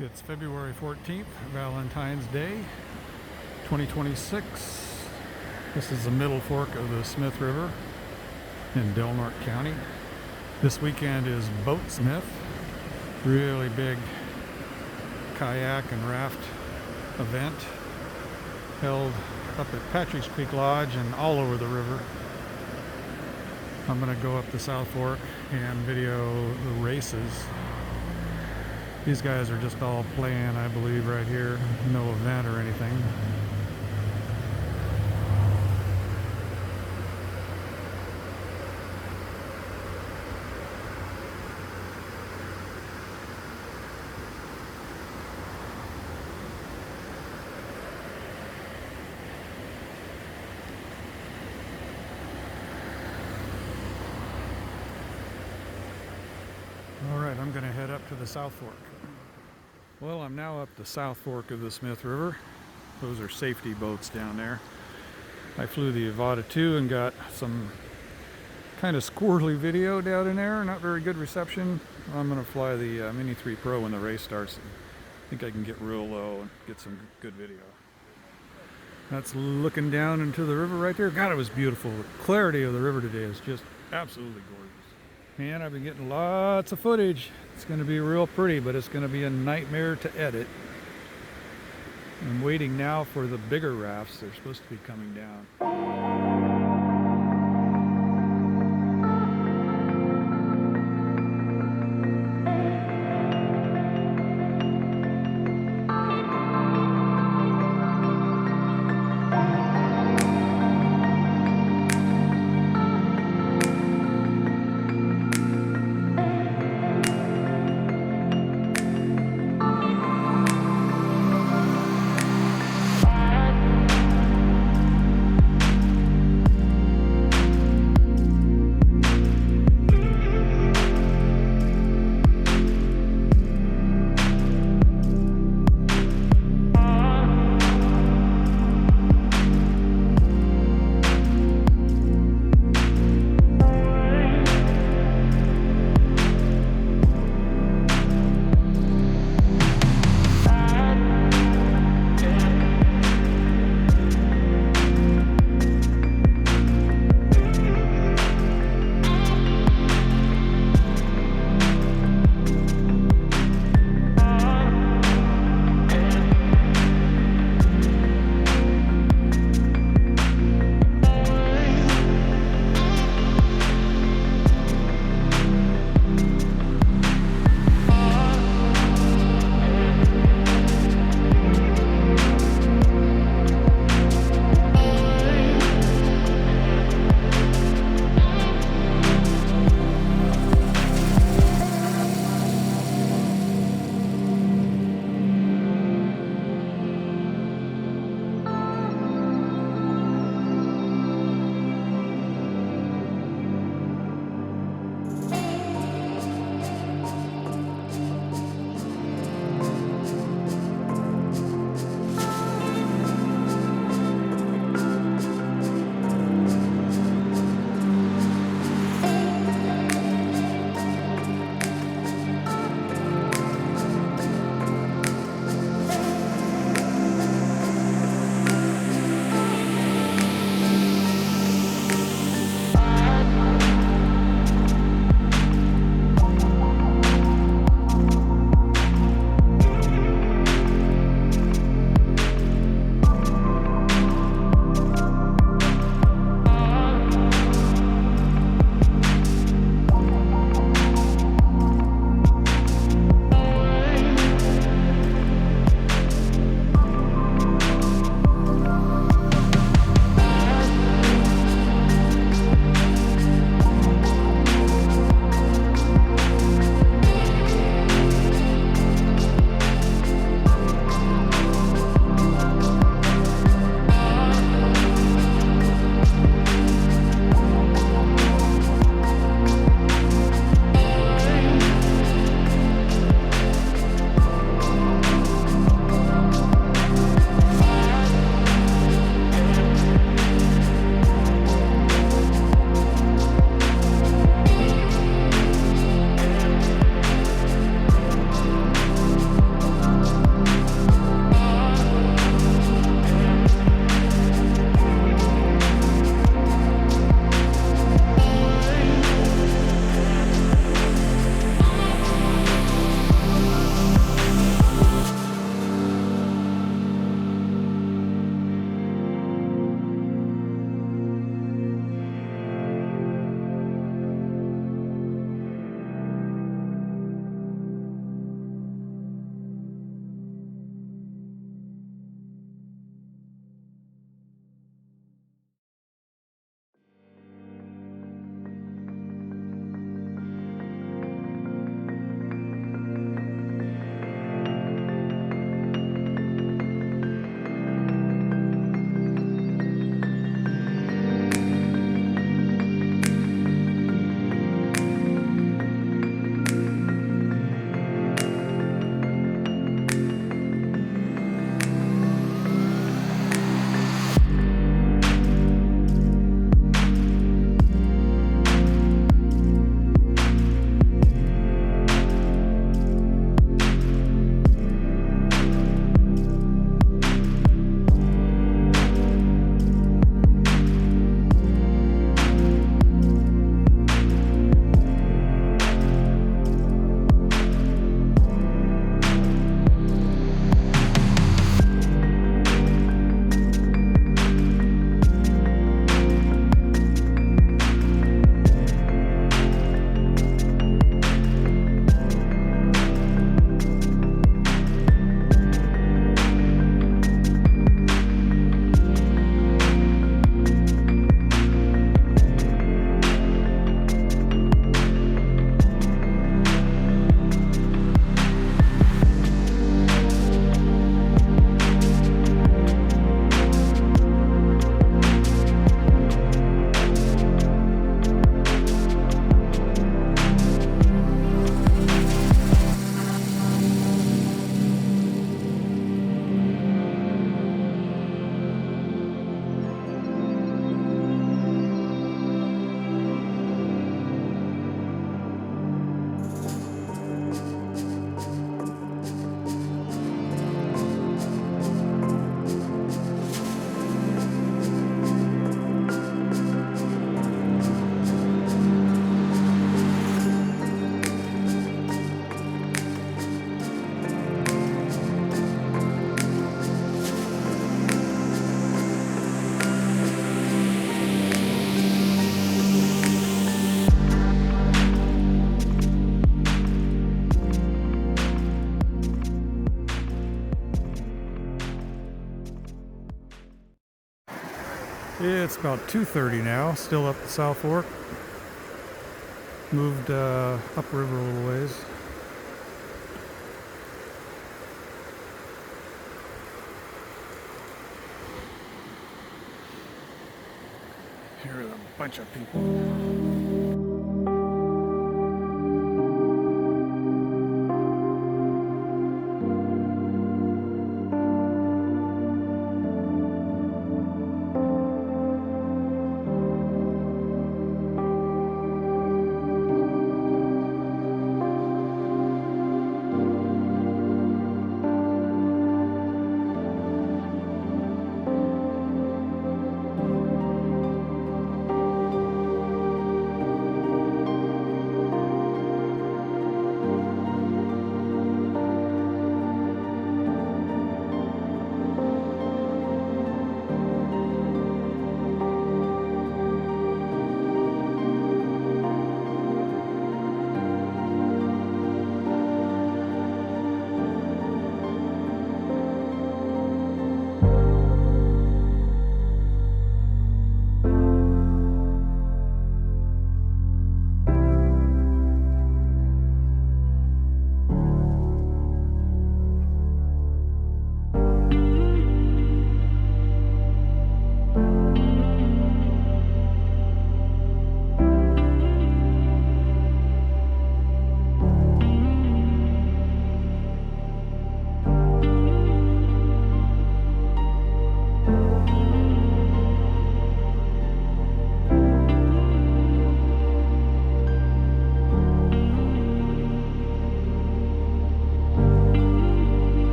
It's February 14th, Valentine's Day, 2026. This is the middle fork of the Smith River in Del Norte County. This weekend is Boatsmith, really big kayak and raft event held up at Patrick's Creek Lodge and all over the river. I'm going to go up the South Fork and video the races. These guys are just all playing, I believe, right here. No event or anything. All right, I'm going to head up to the South Fork. Well, I'm now up the South Fork of the Smith River. Those are safety boats down there. I flew the Avata 2 and got some kind of squirrely video down in there. Not very good reception. I'm going to fly the Mini 3 Pro when the race starts. I think I can get real low and get some good video. That's looking down into the river right there. God, it was beautiful. The clarity of the river today is just absolutely gorgeous. Man, I've been getting lots of footage. It's going to be real pretty, but it's going to be a nightmare to edit. I'm waiting now for the bigger rafts. They're supposed to be coming down. It's about 2:30 now, still up the South Fork. Moved upriver a little ways. Here are a bunch of people.